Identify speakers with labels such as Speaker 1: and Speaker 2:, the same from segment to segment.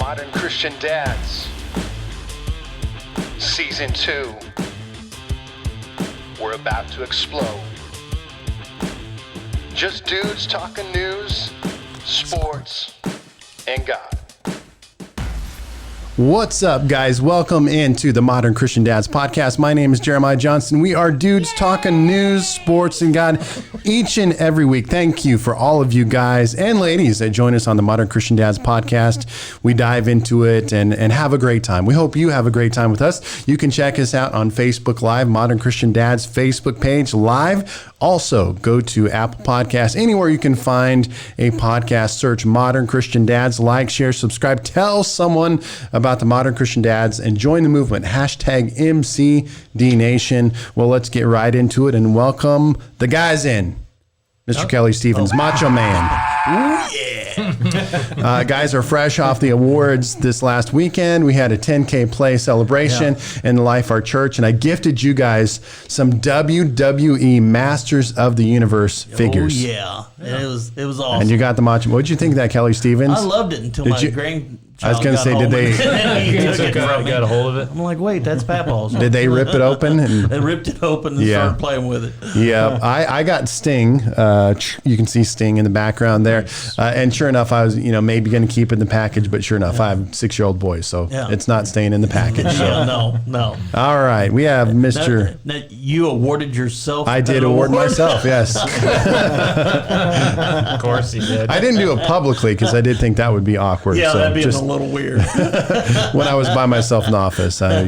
Speaker 1: Modern Christian Dads, Season 2. We're about to explode. Just dudes talking news, sports, and God.
Speaker 2: What's up, guys? Welcome into the Modern Christian Dads podcast. My name is Jeremiah Johnson. We are dudes talking news, sports, and God each and every week. Thank you for all of you guys and ladies that join us on the Modern Christian Dads podcast. We dive into it and have a great time. We hope you have a great time with us. You can check us out on Facebook Live, Modern Christian Dads Facebook page live. Also, go to Apple Podcasts, anywhere you can find a podcast, search Modern Christian Dads, like, share, subscribe, tell someone about the Modern Christian Dads and join the movement. Hashtag MCDNation. Well, let's get right into it and welcome the guys in. Mr. Kelly Stevens, Macho Man. Ooh, yeah. Guys are fresh off the awards this last weekend. We had a 10K play celebration in Life Our Church, and I gifted you guys some WWE Masters of the Universe figures.
Speaker 3: Oh, yeah. It was awesome.
Speaker 2: And you got the Macho. What did you think of that, Kelly Stevens?
Speaker 3: I loved it until my grandchild
Speaker 2: I was going to say, did they
Speaker 4: got a hold of it?
Speaker 3: I'm like, wait, that's Papa's.
Speaker 2: Did they rip it open?
Speaker 3: They ripped it open and started playing with it.
Speaker 2: Yeah, I got Sting. You can see Sting in the background there. And sure enough, I was, maybe going to keep it in the package, but sure enough, I have 6-year-old boys, so it's not staying in the package. So.
Speaker 3: No.
Speaker 2: All right, we have Mr.
Speaker 3: Now, you awarded yourself.
Speaker 2: I did award myself, yes.
Speaker 4: Of course he did.
Speaker 2: I didn't do it publicly because I did think that would be awkward.
Speaker 3: Yeah,
Speaker 2: so
Speaker 3: that'd be a little weird.
Speaker 2: When I was by myself in the office, I,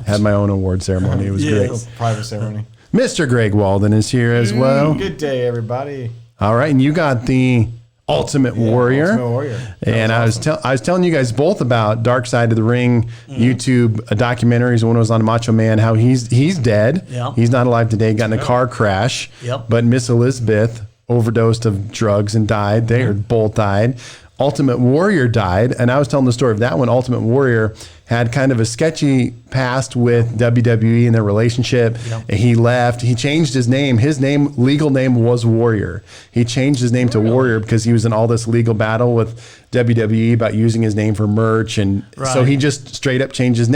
Speaker 2: had my own award ceremony. It was great.
Speaker 5: Private ceremony.
Speaker 2: Mr. Greg Walden is here as well.
Speaker 5: Good day, everybody.
Speaker 2: All right, and you got the Ultimate Warrior.
Speaker 5: Ultimate Warrior.
Speaker 2: And I was telling you guys both about Dark Side of the Ring YouTube documentaries. One was on Macho Man, how he's dead.
Speaker 3: Yeah.
Speaker 2: He's not alive today. Got in a car crash.
Speaker 3: Yep.
Speaker 2: But Miss Elizabeth overdosed of drugs and died. They both died. Ultimate Warrior died, and I was telling the story of that one. Ultimate Warrior had kind of a sketchy past with WWE and their relationship. Yep. He left. He changed his name. His legal name was Warrior. He changed his name to Warrior because he was in all this legal battle with WWE about using his name for merch, and so he just straight up changed his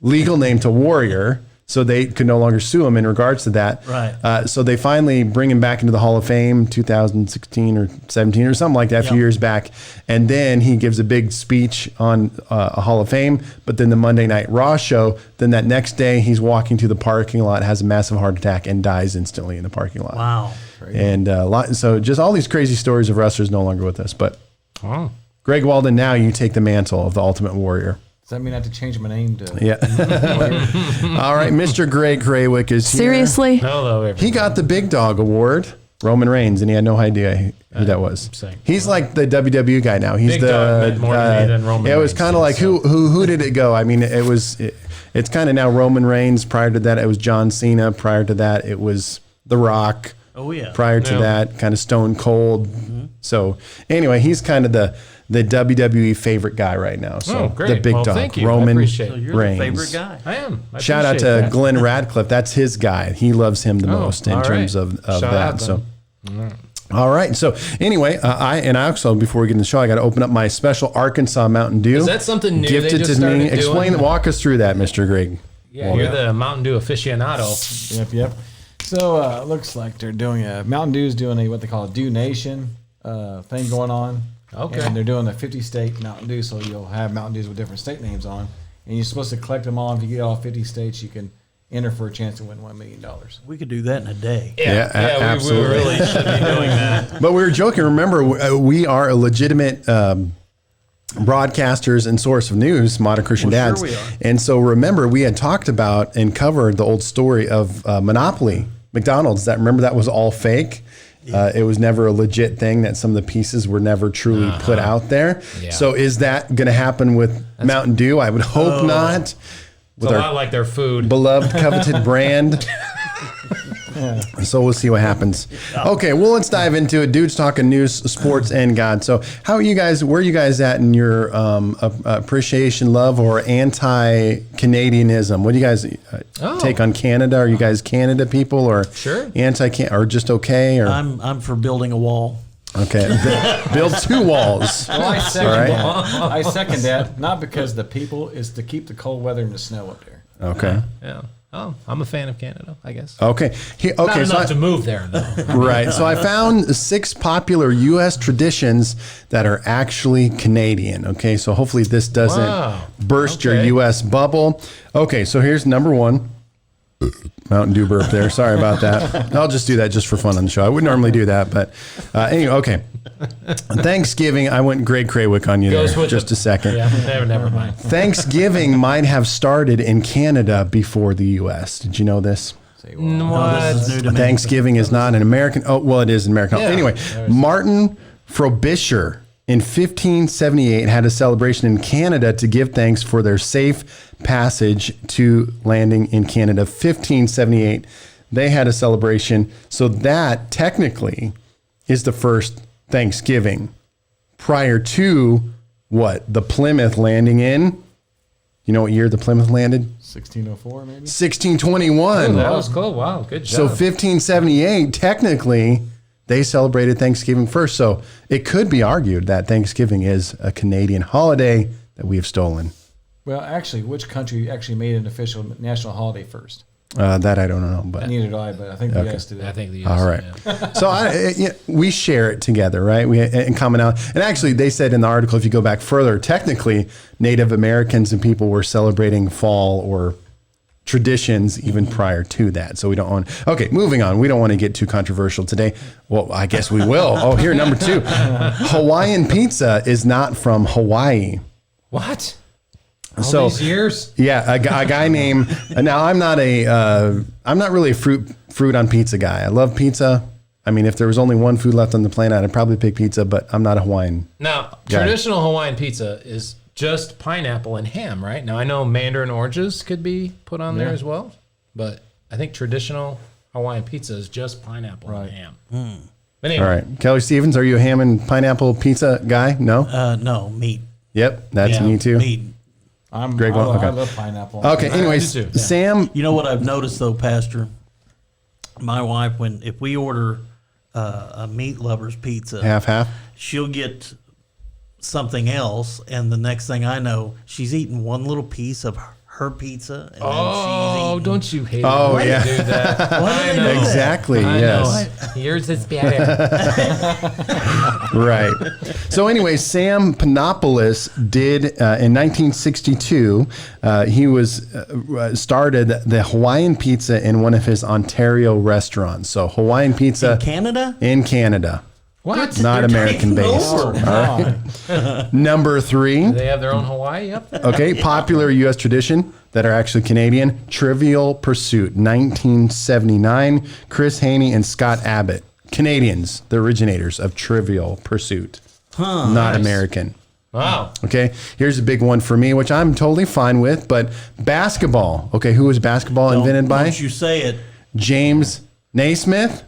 Speaker 2: legal name to Warrior, so they could no longer sue him in regards to that.
Speaker 3: Right.
Speaker 2: So they finally bring him back into the Hall of Fame, 2016 or 17 or something like that, a few years back. And then he gives a big speech on a Hall of Fame. But then the Monday Night Raw show, then that next day he's walking to the parking lot, has a massive heart attack, and dies instantly in the parking lot.
Speaker 3: Wow.
Speaker 2: And so just all these crazy stories of wrestlers no longer with us. But Greg Walden, now you take the mantle of the Ultimate Warrior.
Speaker 5: Does that mean I have to change my name to?
Speaker 2: Yeah. All right, Mr. Greg Krawick is here.
Speaker 6: Seriously?
Speaker 4: Hello,
Speaker 2: He got the Big Dog Award, Roman Reigns, and he had no idea who that was. He's like the WWE guy now. He's
Speaker 4: Big Dog meant more to me than Roman Reigns.
Speaker 2: It was kind of like who did it go? I mean, it's kind of now Roman Reigns. Prior to that, it was John Cena. Prior to that, it was The Rock.
Speaker 3: Oh yeah.
Speaker 2: Prior to that, kind of Stone Cold. So anyway, he's kind of the WWE favorite guy right now. So
Speaker 4: great.
Speaker 2: the Big Dog,
Speaker 4: thank you.
Speaker 2: Roman
Speaker 4: I
Speaker 2: Reigns.
Speaker 3: So you're the favorite guy.
Speaker 4: I am.
Speaker 2: Shout out to Glenn Radcliffe. That's his guy. He loves him the most in terms of that. So, all right. So anyway, I also, before we get in the show, I got to open up my special Arkansas Mountain Dew.
Speaker 4: Is that something new
Speaker 2: gifted
Speaker 4: they just
Speaker 2: to
Speaker 4: started
Speaker 2: me?
Speaker 4: doing?
Speaker 2: Walk us through that, Mr. Greg.
Speaker 4: Yeah, you're the Mountain Dew aficionado.
Speaker 5: Yep. So it looks like they're doing Mountain Dew's doing what they call a Dew Nation thing going on.
Speaker 4: Okay.
Speaker 5: And they're doing the 50-state Mountain Dew, so you'll have Mountain Dews with different state names on. And you're supposed to collect them all. If you get all 50 states, you can enter for a chance to win $1 million.
Speaker 3: We could do that in a day.
Speaker 2: Yeah, absolutely.
Speaker 4: We really should be doing that.
Speaker 2: But we were joking. Remember, we are a legitimate broadcasters and source of news, Modern Christian Dads.
Speaker 3: Sure we are.
Speaker 2: And so remember, we had talked about and covered the old story of Monopoly, McDonald's. Remember that was all fake. It was never a legit thing, that some of the pieces were never truly put out there. Yeah. So is that going to happen with Mountain Dew? I would hope not.
Speaker 4: It's a lot like their food.
Speaker 2: Beloved, coveted brand. So we'll see what happens. Okay, well, let's dive into it. Dudes talking news, sports, and God. So how are you guys, where are you guys at in your appreciation, love, or anti-Canadianism? What do you guys take on Canada? Are you guys Canada people, or
Speaker 4: Sure,
Speaker 2: or just okay? Or
Speaker 3: I'm for building a wall.
Speaker 2: Okay, build 2 walls.
Speaker 5: Well, I second
Speaker 2: All right.
Speaker 5: that. I second that. Not because the people is to keep the cold weather and the snow up there.
Speaker 2: Okay.
Speaker 4: Yeah. Oh, I'm a fan of Canada, I guess.
Speaker 2: Okay.
Speaker 4: Not
Speaker 2: Okay.
Speaker 4: enough to move there, though.
Speaker 2: Right. So I found 6 popular U.S. traditions that are actually Canadian. Okay. So hopefully this doesn't
Speaker 4: Wow.
Speaker 2: burst your
Speaker 4: Okay.
Speaker 2: U.S. bubble. Okay. So here's number 1. Mountain Dew burp there. Sorry about that. I'll just do that just for fun on the show. I would normally do that, but anyway, okay. Thanksgiving, I went Greg Krawick on you there
Speaker 4: Goes with
Speaker 2: just
Speaker 4: the-
Speaker 2: a second.
Speaker 4: Yeah, never mind.
Speaker 2: Thanksgiving might have started in Canada before the U.S. Did you know this?
Speaker 5: Say,
Speaker 3: This is new to me.
Speaker 2: Thanksgiving is not an American. Oh, well, it is an American.
Speaker 4: Yeah.
Speaker 2: Anyway, Martin Frobisher in 1578 had a celebration in Canada to give thanks for their safe passage to landing in Canada. 1578, they had a celebration. So that technically is the first Thanksgiving prior to what? The Plymouth landing in? You know what year the Plymouth landed?
Speaker 5: 1604 maybe.
Speaker 2: 1621.
Speaker 4: That was cool. Wow, good job.
Speaker 2: So 1578, technically, they celebrated Thanksgiving first. So it could be argued that Thanksgiving is a Canadian holiday that we have stolen.
Speaker 5: Well, actually, which country actually made an official national holiday first?
Speaker 2: That I don't know, but
Speaker 5: Neither do I, but I think the U.S. did that.
Speaker 4: I think the
Speaker 2: all right. So we share it together, right? We in common out. And actually, they said in the article, if you go back further, technically, Native Americans and people were celebrating fall or traditions even prior to that. So we don't want. Okay, moving on. We don't want to get too controversial today. Well, I guess we will. Oh, here, number 2. Hawaiian pizza is not from Hawaii.
Speaker 4: What? All
Speaker 2: So
Speaker 4: these years?
Speaker 2: yeah, a guy named. Now I'm not really a fruit on pizza guy. I love pizza. I mean, if there was only one food left on the planet, I'd probably pick pizza. But I'm not a Hawaiian.
Speaker 4: Now,
Speaker 2: Got it.
Speaker 4: traditional Hawaiian pizza is just pineapple and ham, right? Now, I know mandarin oranges could be put on there as well, but I think traditional Hawaiian pizza is just pineapple and ham. But anyway,
Speaker 2: All right, Kelly Stevens, are you a ham and pineapple pizza guy? No.
Speaker 3: No, meat.
Speaker 2: Yep, that's
Speaker 3: Yeah,
Speaker 2: me too.
Speaker 3: Meat.
Speaker 2: Greg,
Speaker 5: I
Speaker 2: okay.
Speaker 5: love pineapple.
Speaker 2: Okay. Anyways,
Speaker 4: do too, yeah.
Speaker 2: Sam.
Speaker 3: You know what I've noticed though, Pastor? My wife, if we order a meat lover's pizza,
Speaker 2: Half.
Speaker 3: she'll get something else, and the next thing I know, she's eating one little piece of her pizza, and then she's eating.
Speaker 4: don't you hate
Speaker 2: Oh,
Speaker 4: it when
Speaker 2: yeah.
Speaker 4: you do that? I know.
Speaker 2: Exactly.
Speaker 4: I
Speaker 2: Yes.
Speaker 4: know. Yours is better.
Speaker 2: Right. So anyway, Sam Panopoulos did in 1962. He started the Hawaiian pizza in one of his Ontario restaurants. So Hawaiian pizza
Speaker 3: Canada?
Speaker 2: in Canada,
Speaker 4: What?
Speaker 2: not American based.
Speaker 3: over.
Speaker 2: All right. Number 3.
Speaker 4: They have their own Hawaii up there?
Speaker 2: Okay, popular U.S. tradition that are actually Canadian. Trivial Pursuit, 1979. Chris Haney and Scott Abbott, Canadians, the originators of Trivial Pursuit, not American.
Speaker 4: Wow.
Speaker 2: Okay, here's a big one for me, which I'm totally fine with. But basketball. Okay, who was basketball invented by?
Speaker 3: Don't you say it.
Speaker 2: James Naismith.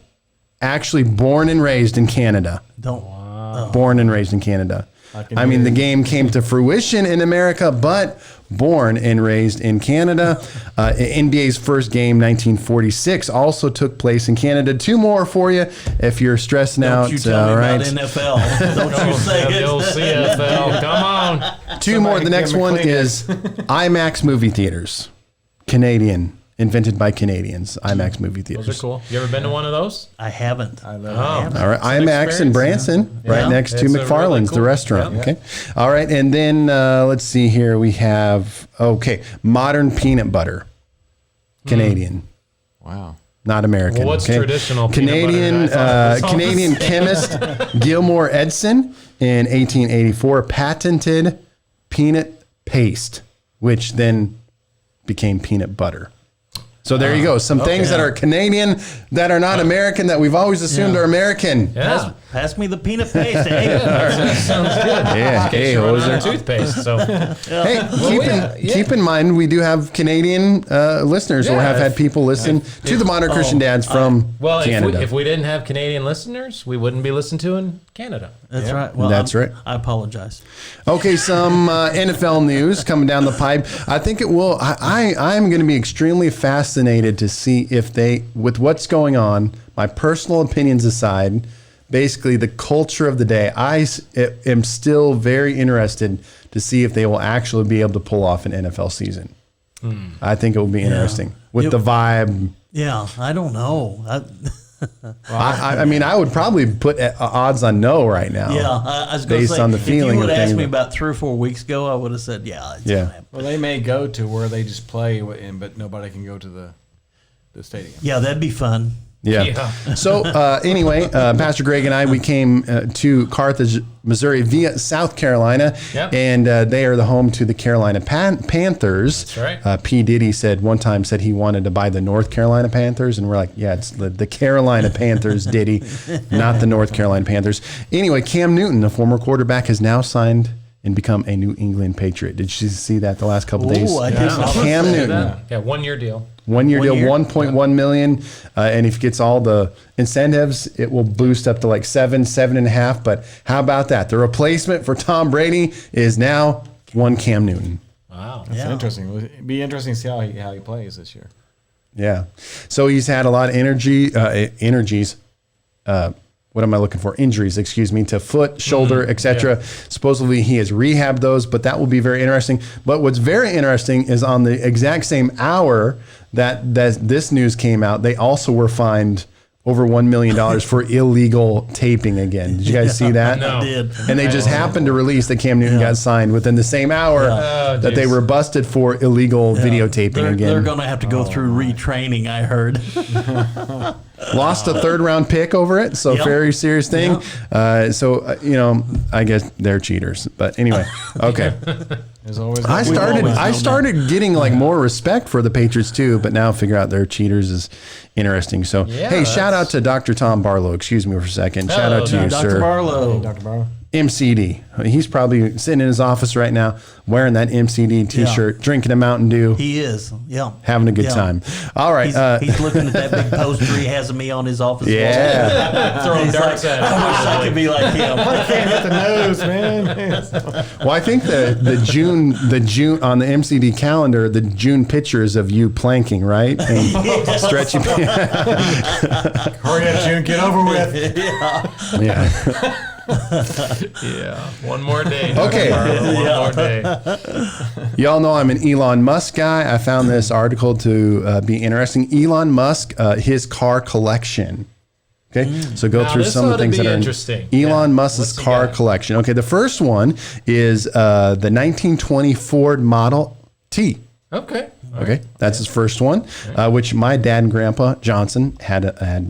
Speaker 2: Actually born and raised in Canada. Born and raised in Canada. I mean, the game came to fruition in America, but born and raised in Canada. NBA's first game, 1946, also took place in Canada. 2 more for you if you're stressing out.
Speaker 3: Don't you tell me
Speaker 2: all right.
Speaker 3: about NFL. Don't you say
Speaker 4: The old
Speaker 3: it.
Speaker 4: CFL. Come on.
Speaker 2: 2 more. The next
Speaker 5: give me
Speaker 2: one
Speaker 5: Kleenex.
Speaker 2: is IMAX movie theaters. Canadian. Invented by Canadians. IMAX movie theaters.
Speaker 4: Those are cool. You ever been to one of those?
Speaker 3: I haven't.
Speaker 5: I love
Speaker 4: Oh.
Speaker 2: All right,
Speaker 4: It's an
Speaker 2: IMAX in
Speaker 4: experience,
Speaker 2: Branson, right
Speaker 4: Yeah.
Speaker 2: next to
Speaker 4: It's a really
Speaker 2: McFarland's, the
Speaker 4: cool-
Speaker 2: restaurant.
Speaker 4: yeah.
Speaker 2: Okay, all right, and then let's see here. We have modern peanut butter, Canadian,
Speaker 5: Wow.
Speaker 2: not American.
Speaker 4: Well, what's
Speaker 2: okay?
Speaker 4: traditional peanut butter?
Speaker 2: Canadian
Speaker 4: I thought it was all the
Speaker 2: Canadian chemist Gilmore Edson in 1884 patented peanut paste, which then became peanut butter. So there you go. Some things that are Canadian that are not American that we've always assumed are American.
Speaker 4: Yeah.
Speaker 3: Pass me the peanut paste. Hey,
Speaker 4: That sounds good.
Speaker 2: Yeah. Hey,
Speaker 4: You're
Speaker 2: hoser.
Speaker 4: running out of toothpaste. So
Speaker 2: Hey, keep in mind we do have Canadian listeners, or
Speaker 4: Yeah,
Speaker 2: have had people listen to the Modern Christian Dads from Canada.
Speaker 4: if we didn't have Canadian listeners, we wouldn't be listened to in Canada.
Speaker 3: That's right. Well,
Speaker 2: That's right.
Speaker 3: I apologize.
Speaker 2: Okay, some NFL news coming down the pipe. I think it will. I'm going to be extremely fascinated to see if they, with what's going on, my personal opinions aside, basically the culture of the day. Am still very interested to see if they will actually be able to pull off an NFL season. I think it will be interesting with the vibe.
Speaker 3: Yeah, I don't know.
Speaker 2: I mean, I would probably put odds on no right now.
Speaker 3: Yeah, I was going to
Speaker 2: based
Speaker 3: say,
Speaker 2: on the
Speaker 3: if
Speaker 2: feeling
Speaker 3: you would
Speaker 2: of
Speaker 3: have asked
Speaker 2: things.
Speaker 3: me about 3 or 4 weeks ago, I would have said, yeah. It's gonna happen.
Speaker 5: Well, they may go to where they just play, but nobody can go to the stadium.
Speaker 3: Yeah, that'd be fun.
Speaker 2: Yeah. So anyway, Pastor Greg and I, we came to Carthage, Missouri via South Carolina, and they are the home to the Carolina Panthers.
Speaker 4: That's right.
Speaker 2: P. Diddy one time said he wanted to buy the North Carolina Panthers, and we're like, yeah, it's the Carolina Panthers, Diddy, not the North Carolina Panthers. Anyway, Cam Newton, the former quarterback, has now signed and become a New England Patriot. Did you see that the last couple days?
Speaker 3: I did not.
Speaker 2: Cam Newton.
Speaker 4: Yeah, 1 year deal.
Speaker 2: 1 year deal,
Speaker 3: year?
Speaker 2: 1.1 million, and if he gets all the incentives, it will boost up to like 7.5. But how about that? The replacement for Tom Brady is now one Cam Newton.
Speaker 4: Wow.
Speaker 5: That's interesting. It'd be interesting to see how he plays this year.
Speaker 2: Yeah, so he's had a lot of energies. What am I looking for? Injuries, excuse me, to foot, shoulder, etc. Supposedly he has rehabbed those, but that will be very interesting. But what's very interesting is on the exact same hour that this news came out, they also were fined over $1 million for illegal taping again. Did you guys see that?
Speaker 4: No.
Speaker 3: I did.
Speaker 2: And they just happened to release that Cam Newton got signed within the same hour that they were busted for illegal videotaping
Speaker 3: They're
Speaker 2: again.
Speaker 3: going to have to go through retraining, I heard.
Speaker 2: Lost a 3rd round pick over it, so
Speaker 3: Yep.
Speaker 2: very serious thing. I guess they're cheaters. But anyway, okay.
Speaker 5: There's always
Speaker 2: I started getting like more respect for the Patriots too, but now figure out they're cheaters is interesting. So hey, shout out to Dr. Tom Barlow. Excuse me for a second. Shout out to you,
Speaker 3: Dr.
Speaker 2: sir.
Speaker 3: Barlow.
Speaker 5: Dr. Barrow.
Speaker 2: MCD. He's probably sitting in his office right now wearing that MCD T-shirt, drinking a Mountain Dew,
Speaker 3: He is, yeah.
Speaker 2: having a good time. All right.
Speaker 3: He's looking at that big poster he has of me on his office
Speaker 2: Yeah.
Speaker 3: wall.
Speaker 4: Throwing
Speaker 3: He's
Speaker 4: darts
Speaker 3: like,
Speaker 4: at
Speaker 3: I wish I could be like him.
Speaker 5: Can't hit the nose, man.
Speaker 2: Well, I think the June on the MCD calendar, the June pictures of you planking, right? And stretching.
Speaker 5: Hurry up, June. Get over with.
Speaker 2: Yeah.
Speaker 4: Yeah. One more day.
Speaker 2: Okay.
Speaker 4: One more day.
Speaker 2: Y'all know I'm an Elon Musk guy. I found this article to be interesting. Elon Musk, his car collection. Okay, so go
Speaker 4: Now,
Speaker 2: through
Speaker 4: this
Speaker 2: some of
Speaker 4: ought
Speaker 2: the
Speaker 4: to
Speaker 2: things
Speaker 4: be
Speaker 2: that are
Speaker 4: interesting.
Speaker 2: Elon Musk's
Speaker 4: What's he
Speaker 2: car
Speaker 4: got?
Speaker 2: collection. Okay, the first one is the 1920 Ford Model T.
Speaker 4: Okay.
Speaker 2: Okay, that's his first one, which my dad and Grandpa Johnson had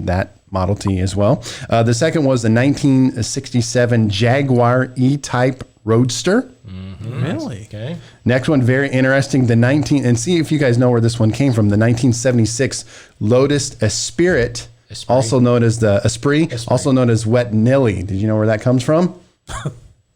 Speaker 2: that Model T as well. The second was the 1967 Jaguar E-Type Roadster.
Speaker 3: Really?
Speaker 4: Okay.
Speaker 2: Next one, very interesting. And see if you guys know where this one came from. The 1976 Lotus Esprit, also known as the Esprit, also known as Wet Nelly. Did you know where that comes from?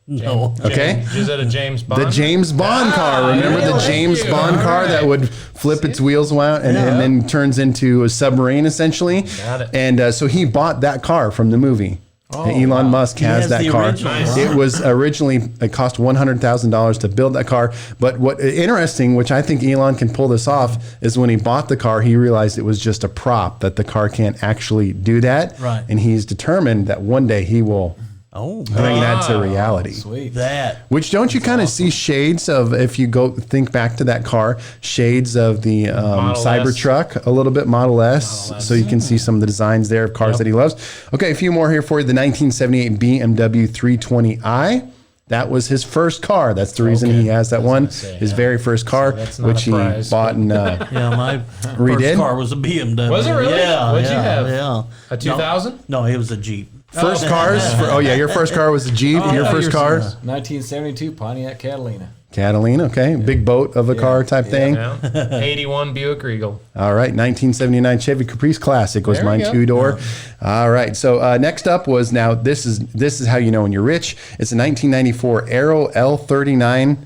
Speaker 3: No.
Speaker 2: Okay.
Speaker 4: Is that a James Bond?
Speaker 2: The James Bond car. Remember the
Speaker 4: really?
Speaker 2: James Bond car that would flip its wheels out and then turns into a submarine essentially?
Speaker 4: Got it.
Speaker 2: And so he bought that car from the movie. And Elon Musk has
Speaker 3: has
Speaker 2: that
Speaker 3: the
Speaker 2: car.
Speaker 3: original.
Speaker 4: Nice.
Speaker 2: It was originally, it cost $100,000 to build that car. But what interesting, which I think Elon can pull this off, is when he bought the car, he realized it was just a prop, that the car can't actually do that.
Speaker 3: Right.
Speaker 2: And he's determined that one day he will
Speaker 3: Oh,
Speaker 2: bring that to reality.
Speaker 5: Sweet.
Speaker 3: that.
Speaker 2: Which don't you kind of see shades of, if you go think back to that car, shades of the Cybertruck a little bit, Model S. So you can see some of the designs there of cars that he loves. Okay, a few more here for you. The 1978 BMW 320i. That was his first car. That's the reason he has that one. His very first car,
Speaker 4: that's not
Speaker 2: which
Speaker 4: a
Speaker 2: he
Speaker 4: prize,
Speaker 2: bought in.
Speaker 3: Yeah, my
Speaker 2: Redid?
Speaker 3: first car was a BMW.
Speaker 4: Was it really?
Speaker 3: Yeah.
Speaker 4: What'd you have?
Speaker 3: Yeah.
Speaker 4: A 2000?
Speaker 3: No, it was a Jeep.
Speaker 2: First cars. Your first car was a Jeep. Your
Speaker 4: yeah,
Speaker 2: first
Speaker 4: yours
Speaker 2: car,
Speaker 4: was-
Speaker 5: 1972 Pontiac Catalina.
Speaker 2: Catalina. Okay, big boat of a car type thing.
Speaker 4: Yeah. 81 Buick Regal.
Speaker 2: All right, 1979 Chevy Caprice Classic was
Speaker 4: There we
Speaker 2: mine,
Speaker 4: go.
Speaker 2: 2-door. All right, so next up was, now this is how you know when you're rich. It's a 1994 Aero L-39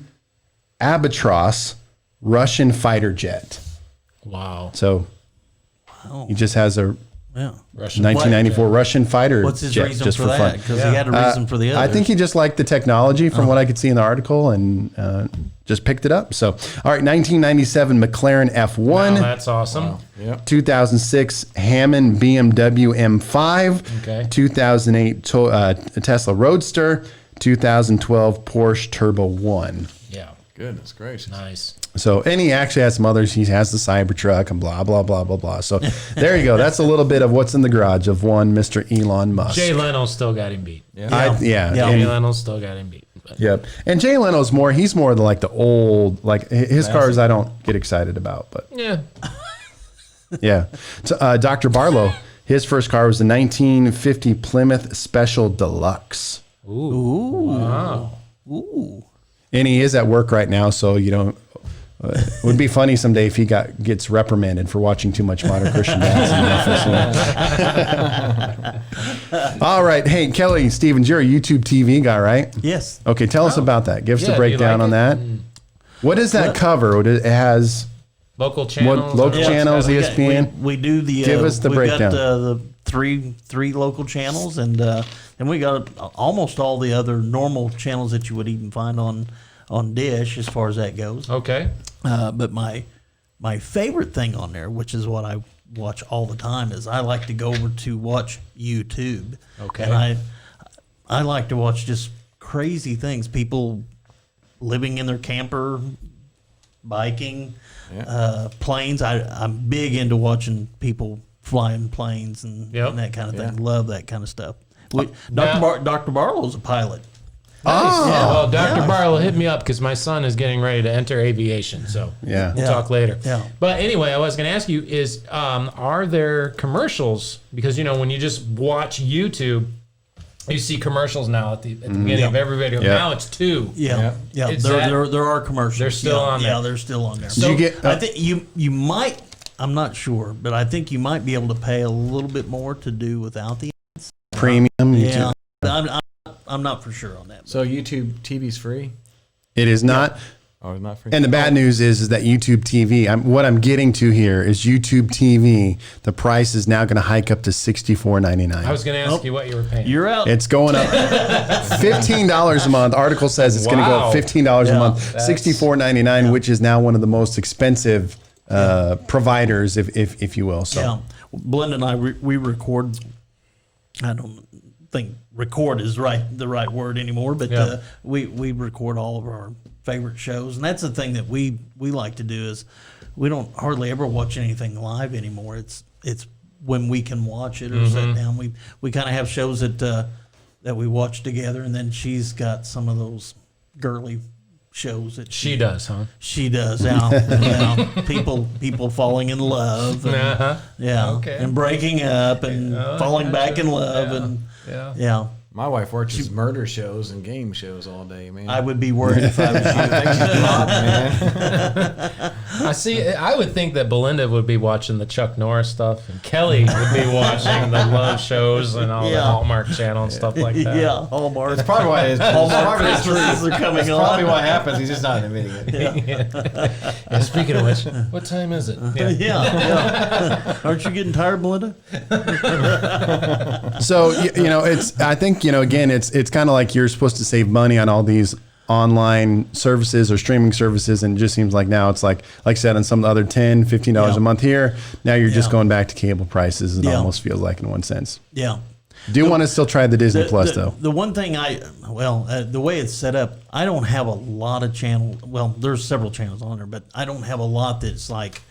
Speaker 2: Albatross Russian fighter jet.
Speaker 4: Wow.
Speaker 2: So he just has a
Speaker 3: Yeah.
Speaker 4: Russian
Speaker 2: 1994 Russian fighter
Speaker 3: What's his
Speaker 2: jet
Speaker 3: reason
Speaker 2: just
Speaker 3: for
Speaker 2: for
Speaker 3: that?
Speaker 2: fun.
Speaker 3: Because he had a reason for the
Speaker 2: I
Speaker 3: others.
Speaker 2: think he just liked the technology from what I could see in the article, and just picked it up. So, all right, 1997 McLaren F1.
Speaker 4: Wow, that's awesome.
Speaker 5: Wow. Yep.
Speaker 2: 2006 Hammond BMW M5.
Speaker 4: Okay.
Speaker 2: 2008 Tesla Roadster. 2012 Porsche Turbo 1.
Speaker 4: Yeah.
Speaker 5: Goodness gracious.
Speaker 4: Nice.
Speaker 2: So, and he actually has some others. He has the Cybertruck and blah, blah, blah, blah, blah. So there you go. That's a little bit of what's in the garage of one Mr. Elon Musk.
Speaker 4: Jay Leno still got him beat.
Speaker 5: Yeah.
Speaker 2: Yeah.
Speaker 4: Jay
Speaker 2: And,
Speaker 4: Leno still got him beat. But
Speaker 2: yep. And Jay Leno's he's more the old, like his cars I don't get excited about, but
Speaker 4: yeah.
Speaker 2: yeah. So, Dr. Barlow, his first car was the 1950 Plymouth Special Deluxe.
Speaker 4: Ooh. Wow.
Speaker 3: Ooh.
Speaker 2: And he is at work right now, so it would be funny someday if he gets reprimanded for watching too much Modern Christian Dads in the office. All right. Hey, Kelly Stevens, you're a YouTube TV guy, right?
Speaker 3: Yes.
Speaker 2: Okay, tell us about that. Give us
Speaker 4: Yeah,
Speaker 2: a
Speaker 4: do you
Speaker 2: breakdown
Speaker 4: like
Speaker 2: on
Speaker 4: it?
Speaker 2: that. What does that cover? It has
Speaker 4: Local channels.
Speaker 2: local channels,
Speaker 3: We
Speaker 2: ESPN?
Speaker 3: we do the.
Speaker 2: Give us the
Speaker 3: we've
Speaker 2: breakdown.
Speaker 3: got the three local channels, and we got almost all the other normal channels that you would even find on Dish as far as that goes.
Speaker 4: Okay.
Speaker 3: But my favorite thing on there, which is what I watch all the time, is I like to go over to watch YouTube.
Speaker 4: Okay.
Speaker 3: And I like to watch just crazy things. People living in their camper, biking, planes. I'm big into watching people flying planes and that kind of thing. Love that kind of stuff. Dr. Barlow's a pilot.
Speaker 2: Oh,
Speaker 4: Well, Dr. Barlow hit me up because my son is getting ready to enter aviation. So
Speaker 2: Yeah.
Speaker 4: we'll talk later.
Speaker 3: Yeah.
Speaker 4: But anyway, I was going to ask you is, are there commercials? Because, when you just watch YouTube, you see commercials now at the beginning of every video.
Speaker 2: Yeah.
Speaker 4: Now it's 2.
Speaker 3: Yeah.
Speaker 4: Is
Speaker 3: There are commercials.
Speaker 4: They're still on there.
Speaker 3: Yeah, they're still on there.
Speaker 2: Did you get?
Speaker 3: I think you might. I'm not sure, but I think you might be able to pay a little bit more to do without the.
Speaker 2: Premium.
Speaker 3: Yeah, I'm not for sure on that.
Speaker 5: So YouTube TV's free?
Speaker 2: It is not.
Speaker 5: Oh, it's not free.
Speaker 2: And the bad news is that YouTube TV. What I'm getting to here is YouTube TV. The price is now going to hike up to $64.99.
Speaker 4: I was going to ask you what you were paying.
Speaker 3: You're out.
Speaker 2: It's going up $15 a month. Article says it's going to go up
Speaker 4: Wow.
Speaker 2: $15 a
Speaker 3: Yeah.
Speaker 2: month, $64.99, which is now one of the most expensive providers, if you will. So
Speaker 3: Yeah, Blenda and I we record. I don't think record is the right word anymore, but we record all of our favorite shows, and that's the thing that we like to do is we don't hardly ever watch anything live anymore. It's when we can watch it or sit down. We kind of have shows that we watch together, and then she's got some of those girly shows that
Speaker 4: She does, huh?
Speaker 3: she does. Yeah, people falling in love. And,
Speaker 4: Uh-huh.
Speaker 3: yeah,
Speaker 4: Okay.
Speaker 3: and breaking up and falling back in love and
Speaker 4: Yeah.
Speaker 5: My wife watches murder shows and game shows all day, man.
Speaker 3: I would be worried if I was you.
Speaker 5: I think she's hot, man.
Speaker 4: I see. I would think that Belinda would be watching the Chuck Norris stuff, and Kelly would be watching the love shows and all the
Speaker 3: Yeah.
Speaker 4: Hallmark Channel and stuff like that.
Speaker 3: Yeah, Hallmark.
Speaker 5: That's probably why it's
Speaker 3: Hallmark
Speaker 5: probably the truth.
Speaker 3: Christmases are coming
Speaker 5: That's
Speaker 3: on.
Speaker 5: probably what happens. He's just not admitting it.
Speaker 4: And speaking of which, what time is it?
Speaker 3: Yeah. Aren't you getting tired, Belinda?
Speaker 2: So it's. I think again, it's kind of like you're supposed to save money on all these online services or streaming services, and it just seems like now it's like I said, on some other $10, $15 a month here. Now you're just going back to cable prices. It almost feels like in one sense.
Speaker 3: Yeah.
Speaker 2: Do want to still try the Disney Plus though?
Speaker 3: The one thing the way it's set up, I don't have a lot of channels. Well, there's several channels on there, but I don't have a lot that's like,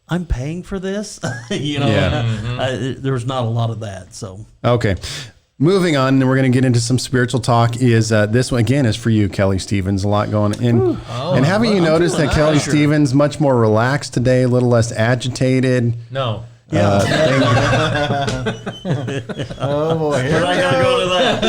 Speaker 3: I'm paying for this. There's not a lot of that. So
Speaker 2: Okay. Moving on, and we're going to get into some spiritual talk. Is this one again is for you, Kelly Stevens? A lot going in. And haven't you noticed that Kelly Stevens much more relaxed today, a little less agitated?
Speaker 4: No.
Speaker 3: yeah,
Speaker 5: Oh boy,
Speaker 3: we're
Speaker 5: here
Speaker 3: not gonna go to that.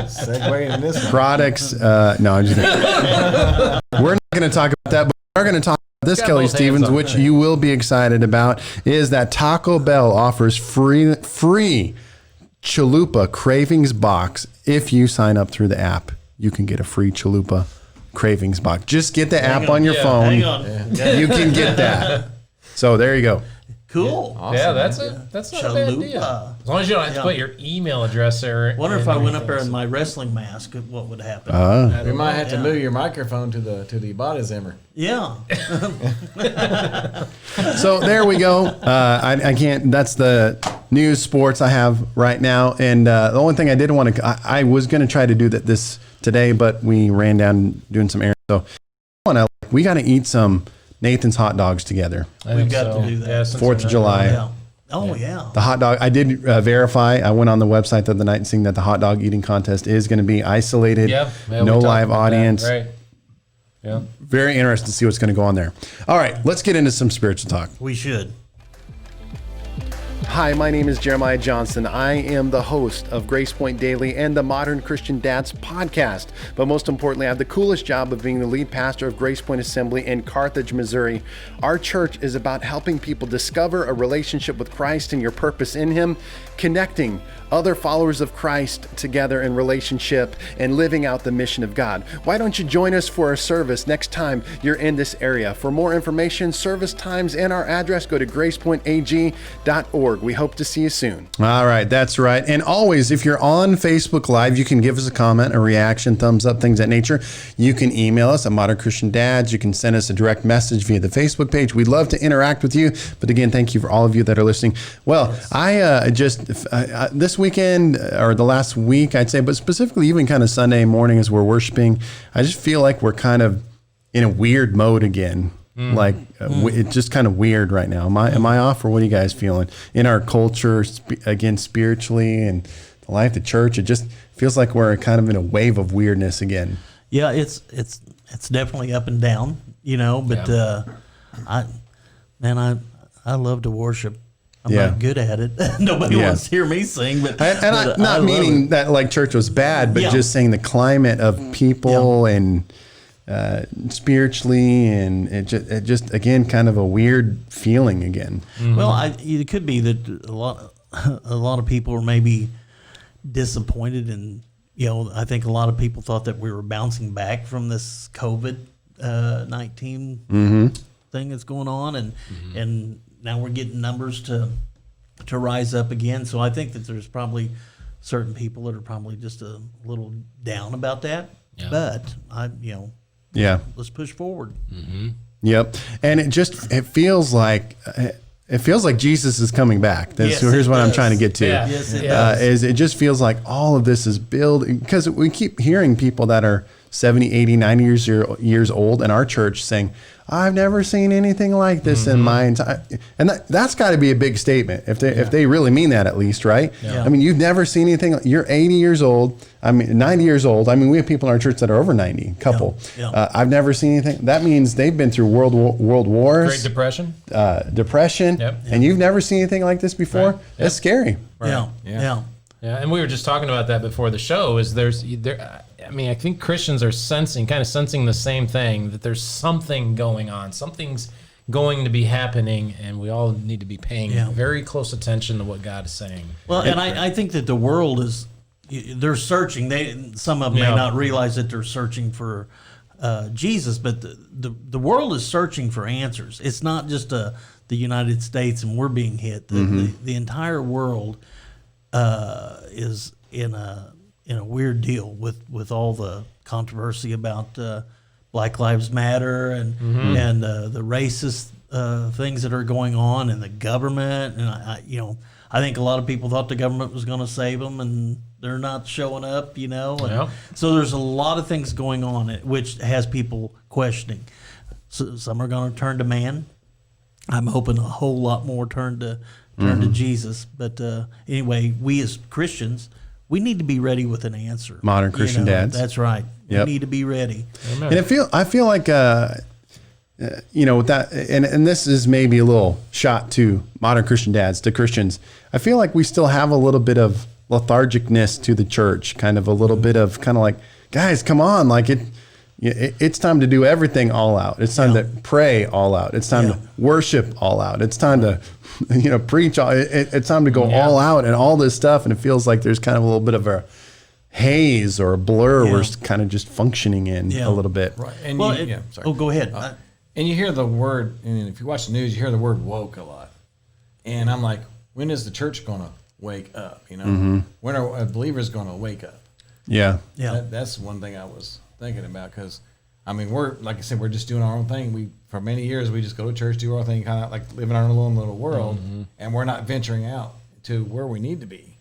Speaker 5: segue in this one.
Speaker 2: Products. No, I'm just kidding. We're not going to talk about that, but we're going to talk about this,
Speaker 4: Got
Speaker 2: Kelly
Speaker 4: both hands
Speaker 2: Stevens,
Speaker 4: on
Speaker 2: which
Speaker 4: it.
Speaker 2: you will be excited about, is that Taco Bell offers free Chalupa Cravings box. If you sign up through the app, you can get a free Chalupa Cravings box. Just get the app on your phone.
Speaker 3: Hang on.
Speaker 2: You can get that. So there you go.
Speaker 3: Cool.
Speaker 5: Awesome.
Speaker 4: Yeah, that's not a bad deal.
Speaker 3: Chalupa.
Speaker 4: As long as you don't have to put your email address there.
Speaker 3: Wonder if
Speaker 4: and
Speaker 3: I went up
Speaker 4: everything.
Speaker 3: there in my wrestling mask, what would happen?
Speaker 5: We might have to
Speaker 3: Yeah.
Speaker 5: move your microphone to the body zimmer.
Speaker 3: Yeah.
Speaker 2: So there we go. I can't. That's the news sports I have right now. And the only thing I didn't want to, I was going to try to do this today, but we ran down doing some errands. So we got to eat some Nathan's hot dogs together.
Speaker 4: I
Speaker 3: We've
Speaker 4: think
Speaker 3: got
Speaker 4: so.
Speaker 3: to do that.
Speaker 4: Yeah, since
Speaker 2: 4th of
Speaker 4: we're not
Speaker 2: July.
Speaker 4: around.
Speaker 3: Yeah. Oh, yeah.
Speaker 2: The hot dog. I did verify. I went on the website the other night and seeing that the hot dog eating contest is going to be isolated.
Speaker 4: Yeah, we
Speaker 2: no
Speaker 4: talked
Speaker 2: live
Speaker 4: about that,
Speaker 2: audience.
Speaker 4: Right. Yeah.
Speaker 2: Very interested to see what's going to go on there. All right, let's get into some spiritual talk.
Speaker 3: We should.
Speaker 2: Hi, my name is Jeremiah Johnson. I am the host of Grace Point Daily and the Modern Christian Dads podcast. But most importantly, I have the coolest job of being the lead pastor of Grace Point Assembly in Carthage, Missouri. Our church is about helping people discover a relationship with Christ and your purpose in Him, connecting other followers of Christ together in relationship and living out the mission of God. Why don't you join us for a service next time you're in this area? For more information, service times, and our address, go to gracepointag.org. We hope to see you soon. All right, that's right. And always, if you're on Facebook Live, you can give us a comment, a reaction, thumbs up, things of that nature. You can email us at Modern Christian Dads. You can send us a direct message via the Facebook page. We'd love to interact with you. But again, thank you for all of you that are listening. Well, I this weekend or the last week, I'd say, but specifically even kind of Sunday morning as we're worshiping, I just feel like we're kind of in a weird mode again. Like it's just kind of weird right now. Am I off, or what are you guys feeling in our culture again spiritually and the life of the church? It just feels like we're kind of in a wave of weirdness again.
Speaker 3: Yeah, it's definitely up and down, but I love to worship. I'm
Speaker 2: Yeah.
Speaker 3: not good at it. Nobody
Speaker 2: Yeah.
Speaker 3: wants to hear me sing, but
Speaker 2: And
Speaker 3: but
Speaker 2: not
Speaker 3: love
Speaker 2: meaning
Speaker 3: it.
Speaker 2: that like church was bad, but
Speaker 3: Yeah.
Speaker 2: just saying the climate of people and spiritually, and it just again kind of a weird feeling again.
Speaker 3: Well, it could be that a lot of people are maybe disappointed, and I think a lot of people thought that we were bouncing back from this COVID-19 thing that's going on, and now we're getting numbers to rise up again. So I think that there's probably certain people that are probably just a little down about that.
Speaker 4: Yeah.
Speaker 3: But
Speaker 2: Yeah.
Speaker 3: let's push forward.
Speaker 2: Yep. And it feels like Jesus is coming back.
Speaker 3: Yes,
Speaker 2: Here's
Speaker 3: it
Speaker 2: what I'm
Speaker 3: does.
Speaker 2: trying to get to.
Speaker 4: Yeah.
Speaker 3: Yes, it
Speaker 4: Yeah.
Speaker 3: does.
Speaker 2: It just feels like all of this is building, because we keep hearing people that are 70, 80, 90 years old in our church saying, I've never seen anything like this in my entire, and that's got to be a big statement if they really mean that, at least, right?
Speaker 3: Yeah.
Speaker 2: I mean, you've never seen anything. You're 80 years old. I mean, 90 years old. I mean, we have people in our church that are over 90, couple.
Speaker 3: Yeah.
Speaker 2: I've never seen anything. That means they've been through world wars,
Speaker 4: Great Depression.
Speaker 2: depression,
Speaker 4: Yep.
Speaker 2: and you've never seen anything like this before.
Speaker 4: Right.
Speaker 2: That's scary.
Speaker 3: Yeah.
Speaker 5: Yeah.
Speaker 4: Yeah, and we were just talking about that before the show. I think Christians are sensing the same thing, that there's something going on, something's going to be happening, and we all need to be paying very close attention to what God is saying.
Speaker 3: Well, and I think that the world they're searching. Some of them may
Speaker 4: Yeah.
Speaker 3: not realize that they're searching for Jesus, but the world is searching for answers. It's not just the United States and we're being hit. The entire world is in a weird deal with all the controversy about Black Lives Matter and the racist things that are going on in the government. And I think a lot of people thought the government was going to save them, and they're not showing up. And so there's a lot of things going on, which has people questioning. So some are going to turn to man. I'm hoping a whole lot more turn to Jesus. But anyway, we as Christians, we need to be ready with an answer.
Speaker 2: Modern Christian dads.
Speaker 3: That's right.
Speaker 2: Yep.
Speaker 3: We need to be ready.
Speaker 2: And I feel like with that, and this is maybe a little shot to modern Christian dads, to Christians. I feel like we still have a little bit of lethargicness to the church, kind of a little bit of kind of like, guys, come on, like it's time to do everything all out. It's time to pray all out. It's time to worship all out. It's time to preach all. It's time to go all out and all this stuff. And it feels like there's kind of a little bit of a haze or a blur we're kind of just functioning in a little bit.
Speaker 5: Right. And
Speaker 3: Well,
Speaker 5: sorry.
Speaker 3: go ahead.
Speaker 5: And you hear the word, and if you watch the news, you hear the word woke a lot. And I'm like, when is the church going to wake up? You know, when are believers going to wake up?
Speaker 2: Yeah.
Speaker 3: Yeah.
Speaker 5: That's one thing I was thinking about, because I mean, we're, like I said, we're just doing our own thing. For many years, we just go to church, do our thing, kind of like living our own little world, and we're not venturing out to where we need to be.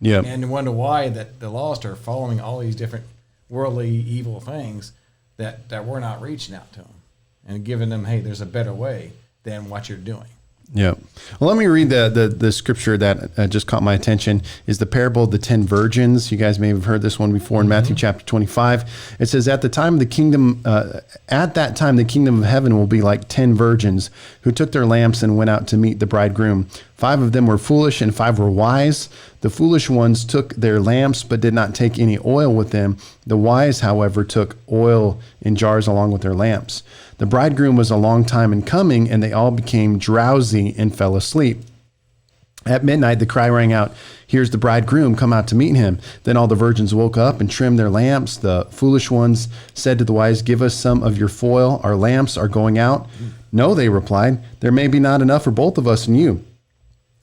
Speaker 2: Yeah.
Speaker 5: And wonder why that the lost are following all these different worldly evil things that we're not reaching out to them and giving them, hey, there's a better way than what you're doing.
Speaker 2: Yeah. Well, let me read the scripture that just caught my attention. Is the parable of the 10 virgins. You guys may have heard this one before in Matthew chapter 25. It says, at that time the kingdom of heaven will be like 10 virgins who took their lamps and went out to meet the bridegroom. 5 of them were foolish and 5 were wise. The foolish ones took their lamps but did not take any oil with them. The wise, however, took oil in jars along with their lamps. The bridegroom was a long time in coming, and they all became drowsy and fell asleep. At midnight, the cry rang out, here's the bridegroom, come out to meet him. Then all the virgins woke up and trimmed their lamps. The foolish ones said to the wise, give us some of your oil. Our lamps are going out. No, they replied, there may be not enough for both of us and you.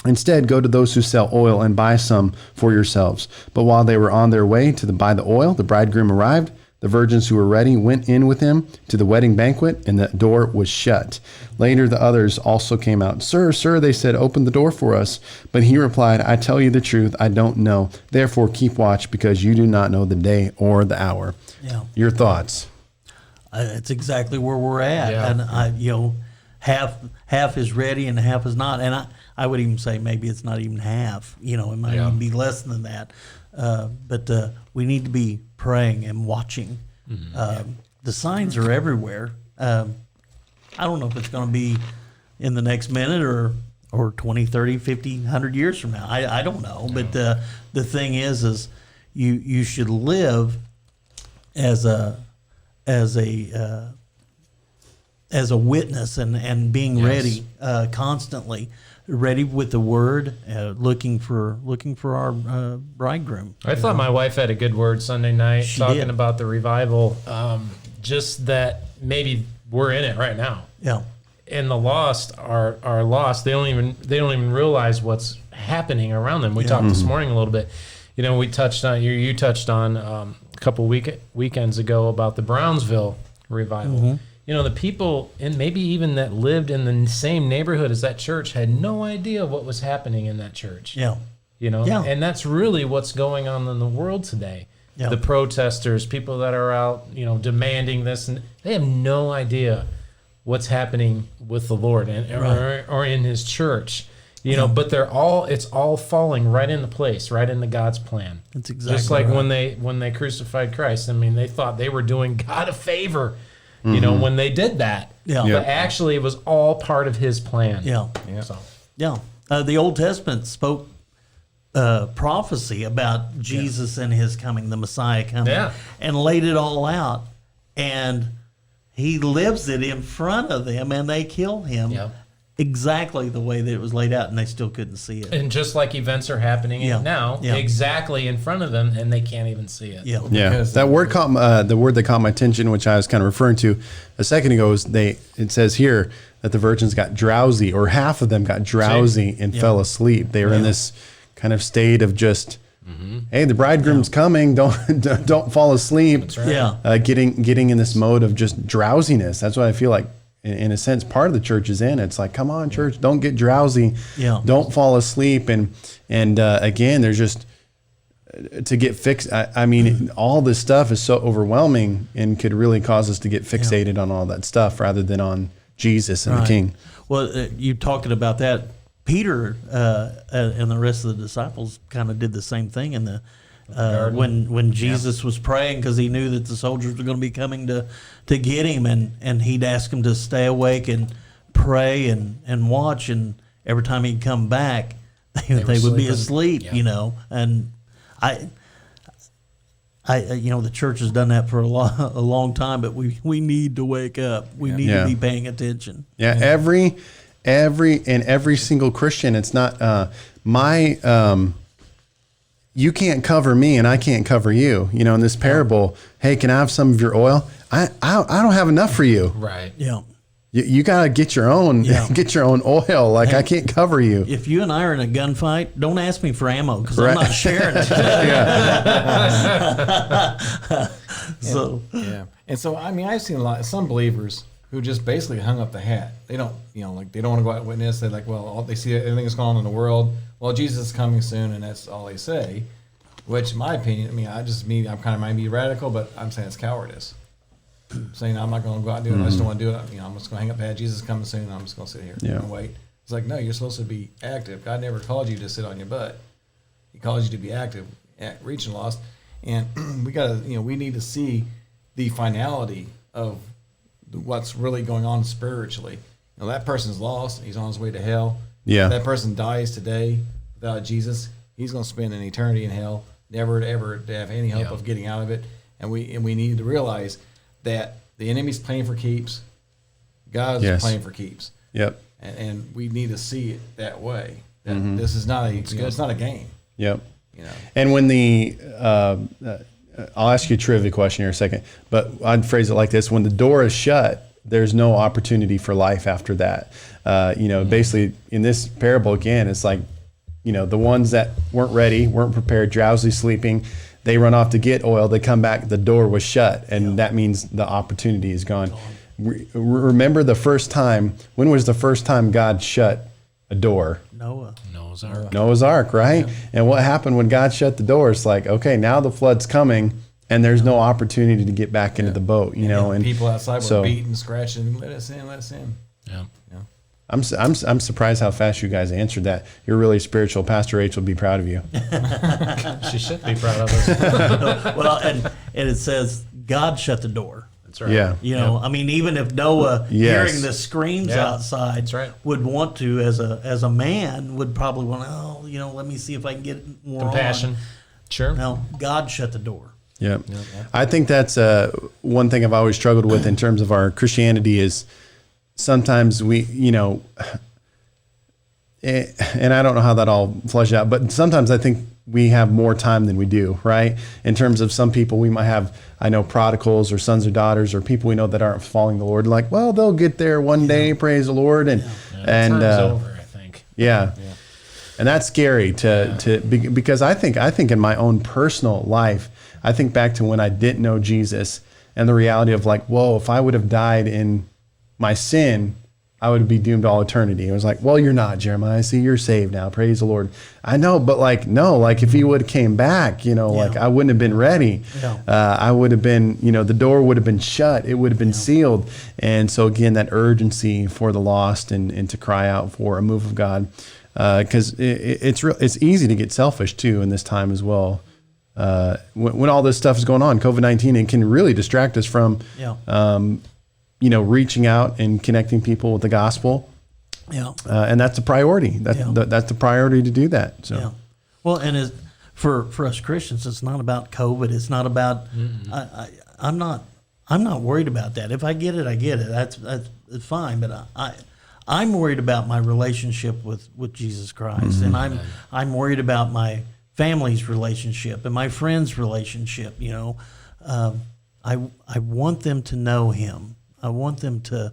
Speaker 2: Instead, go to those who sell oil and buy some for yourselves. But while they were on their way to buy the oil, the bridegroom arrived. The virgins who were ready went in with him to the wedding banquet, and the door was shut. Later, the others also came out. Sir, sir, they said, open the door for us. But he replied, I tell you the truth, I don't know. Therefore, keep watch, because you do not know the day or the hour.
Speaker 3: Yeah.
Speaker 2: Your thoughts?
Speaker 3: It's exactly where we're at.
Speaker 4: Yeah.
Speaker 3: And half is ready and half is not. And I would even say maybe it's not even half. It might even be less than that. But we need to be praying and watching. The signs are everywhere. I don't know if it's going to be in the next minute or 20, 30, 50, 100 years from now. I don't know. But the thing is you should live as a witness and being ready constantly, ready with the word, looking for our bridegroom.
Speaker 4: I thought my wife had a good word Sunday night talking
Speaker 3: did.
Speaker 4: about the revival, just that maybe we're in it right now.
Speaker 3: Yeah.
Speaker 4: And the lost are lost. They don't even realize what's happening around them. We talked this morning a little bit. We touched on you touched on a couple weekends ago about the Brownsville revival. The people, and maybe even that lived in the same neighborhood as that church, had no idea what was happening in that church.
Speaker 3: Yeah.
Speaker 4: And that's really what's going on in the world today.
Speaker 3: Yeah.
Speaker 4: The protesters, people that are out, demanding this, and they have no idea what's happening with the Lord or in His church. But it's all falling right into place, right into God's plan.
Speaker 3: That's exactly
Speaker 4: just like
Speaker 3: right.
Speaker 4: when they crucified Christ. I mean, they thought they were doing God a favor, when they did that.
Speaker 3: Yeah.
Speaker 4: But actually, it was all part of His plan.
Speaker 3: Yeah.
Speaker 4: So.
Speaker 3: Yeah. The Old Testament spoke prophecy about Jesus and His coming, the Messiah coming, and laid it all out. And He lives it in front of them, and they kill Him exactly the way that it was laid out, and they still couldn't see it.
Speaker 4: And just like events are happening now, exactly in front of them, and they can't even see it.
Speaker 3: Yeah.
Speaker 2: Yeah, that word the word that caught my attention, which I was kind of referring to a second ago, is it says here that the virgins got drowsy, or half of them got drowsy and fell asleep. They were in this kind of state of just, hey, the bridegroom's coming. Don't fall asleep.
Speaker 4: That's right.
Speaker 3: Yeah.
Speaker 2: Getting in this mode of just drowsiness. That's what I feel like. In a sense, part of the church is in. It's like, come on, church, don't get drowsy.
Speaker 3: Yeah.
Speaker 2: Don't fall asleep. And again, there's just to get fixed. I mean, all this stuff is so overwhelming and could really cause us to get fixated on all that stuff rather than on Jesus and the King.
Speaker 3: Well, you talking about that. Peter and the rest of the disciples kind of did the same thing in the when Jesus was praying, because he knew that the soldiers were going to be coming to get him, and he'd ask them to stay awake and pray and watch, and every time he'd come back, they would be asleep, and I the church has done that for a long time, but we need to wake up. We need to be paying attention.
Speaker 2: Yeah, every single Christian. It's not you can't cover me and I can't cover you. In this parable, hey, can I have some of your oil? I don't have enough for you.
Speaker 4: Right.
Speaker 3: Yeah.
Speaker 2: You gotta get your own oil. Like I can't cover you.
Speaker 3: If you and I are in a gunfight, don't ask me for ammo because I'm not sharing it. So
Speaker 5: and so I mean I've seen some believers who just basically hung up the hat. They don't like they don't want to go out and witness. They're like, well, they see everything that's going on in the world. Well, Jesus is coming soon, and that's all they say. Which, in my opinion, I mean, I'm kind of might be radical, but I'm saying it's cowardice. Saying I'm not going to go out and do it. I just don't want to do it. I'm just going to hang up the hat. Jesus is coming soon. And I'm just going to sit here and wait. It's like, no, you're supposed to be active. God never called you to sit on your butt. He calls you to be active, reaching lost. And we need to see the finality of what's really going on spiritually. That person's lost. He's on his way to hell.
Speaker 2: Yeah.
Speaker 5: If that person dies today without Jesus, he's going to spend an eternity in hell, never to ever to have any hope of getting out of it. And we need to realize that the enemy's playing for keeps. God's playing for keeps.
Speaker 2: Yep.
Speaker 5: And we need to see it that way. That this is not it's not a game.
Speaker 2: Yep. And when I'll ask you a trivia question here in a second, but I'd phrase it like this: when the door is shut, there's no opportunity for life after that. Basically in this parable again, it's like, the ones that weren't ready, weren't prepared, drowsy sleeping, they run off to get oil. They come back, the door was shut, and that means the opportunity is gone. Remember the first time, when was the first time God shut a door?
Speaker 3: Noah's Ark.
Speaker 2: Noah's Ark, right? Yeah. And what happened when God shut the door? It's like, okay, now the flood's coming, and there's no opportunity to get back into the boat, and
Speaker 5: people outside were beating, scratching, let us in. Yeah.
Speaker 2: I'm surprised how fast you guys answered that. You're really spiritual. Pastor H will be proud of you.
Speaker 4: She should be proud of us.
Speaker 3: Well, and it says God shut the door.
Speaker 4: That's right.
Speaker 2: Yeah.
Speaker 3: I mean, even if Noah, hearing the screams outside,
Speaker 4: that's right,
Speaker 3: would want to, as a man, would probably want, let me see if I can get more
Speaker 4: compassion.
Speaker 3: On.
Speaker 4: Sure.
Speaker 3: No, God shut the door.
Speaker 2: Yeah. I think that's one thing I've always struggled with in terms of our Christianity is sometimes we, and I don't know how that all flushed out, but sometimes I think we have more time than we do, right? In terms of some people, we might have, I know, prodigals or sons or daughters or people we know that aren't following the Lord. Like, well, they'll get there one day, praise the Lord, and
Speaker 4: time's over, I think.
Speaker 2: Yeah. And that's scary because I think in my own personal life, I think back to when I didn't know Jesus and the reality of like, whoa, if I would have died in my sin, I would be doomed to all eternity. It was like, well, you're not, Jeremiah. See, you're saved now. Praise the Lord. I know, but if he would have came back, I wouldn't have been ready.
Speaker 3: Yeah.
Speaker 2: I would have been, the door would have been shut. It would have been sealed. And so again, that urgency for the lost and to cry out for a move of God, because it's easy to get selfish too in this time as well. When all this stuff is going on, COVID-19, it can really distract us from, reaching out and connecting people with the gospel.
Speaker 3: Yeah.
Speaker 2: And that's a priority. That's the priority to do that. So.
Speaker 3: Yeah. Well, and for us Christians, it's not about COVID. It's not about, I'm not worried about that. If I get it, I get it. That's fine. But I'm worried about my relationship with Jesus Christ. And I'm worried about my family's relationship and my friends' relationship. I want them to know him. I want them to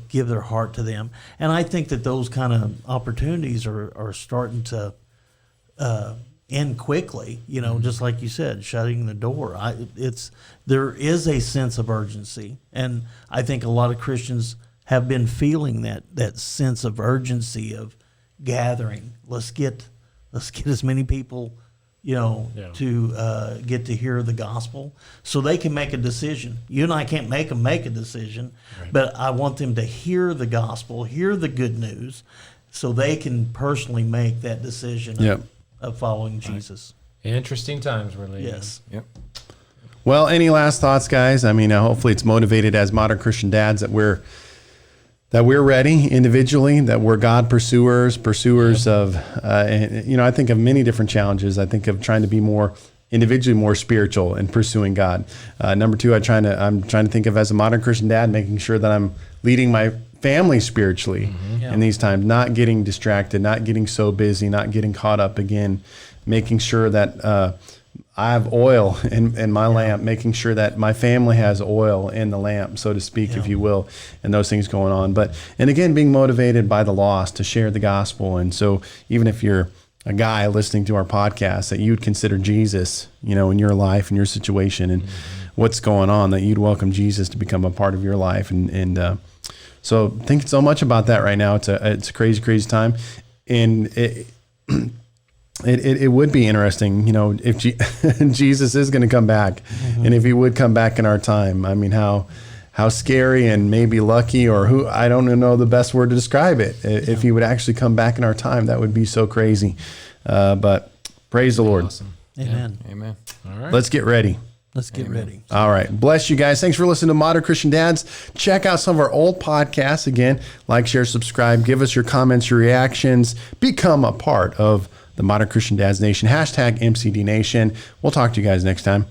Speaker 3: give their heart to them. And I think that those kind of opportunities are starting to end quickly, just like you said, shutting the door. There is a sense of urgency. And I think a lot of Christians have been feeling that sense of urgency of gathering. Let's get as many people to get to hear the gospel so they can make a decision. You and I can't make them make a decision, right, but I want them to hear the gospel, hear the good news, so they can personally make that decision of following Jesus.
Speaker 4: Interesting times we're living.
Speaker 3: Yes.
Speaker 5: Yep.
Speaker 2: Well, any last thoughts, guys? I mean, hopefully it's motivated as modern Christian dads that we're ready individually, that we're God pursuers of, I think of many different challenges. I think of trying to be more individually more spiritual and pursuing God. Number two, I'm trying to think of as a modern Christian dad, making sure that I'm leading my family spiritually in these times, not getting distracted, not getting so busy, not getting caught up again, making sure that I have oil in my lamp, making sure that my family has oil in the lamp, so to speak, if you will, and those things going on. And again, being motivated by the lost to share the gospel. And so even if you're a guy listening to our podcast, that you'd consider Jesus, in your life and your situation and what's going on, that you'd welcome Jesus to become a part of your life. And so thinking so much about that right now. It's a crazy, crazy time. And it would be interesting, if Jesus is going to come back, and if he would come back in our time. I mean, how scary and maybe lucky, or I don't know the best word to describe it. If he would actually come back in our time, that would be so crazy. But praise the Lord.
Speaker 4: Awesome.
Speaker 3: Amen.
Speaker 5: Yeah. Amen.
Speaker 4: All right.
Speaker 2: Let's get ready.
Speaker 3: Let's get ready.
Speaker 2: All right. Bless you guys. Thanks for listening to Modern Christian Dads. Check out some of our old podcasts. Again, like, share, subscribe. Give us your comments, your reactions. Become a part of the Modern Christian Dads Nation. #MCD Nation. We'll talk to you guys next time.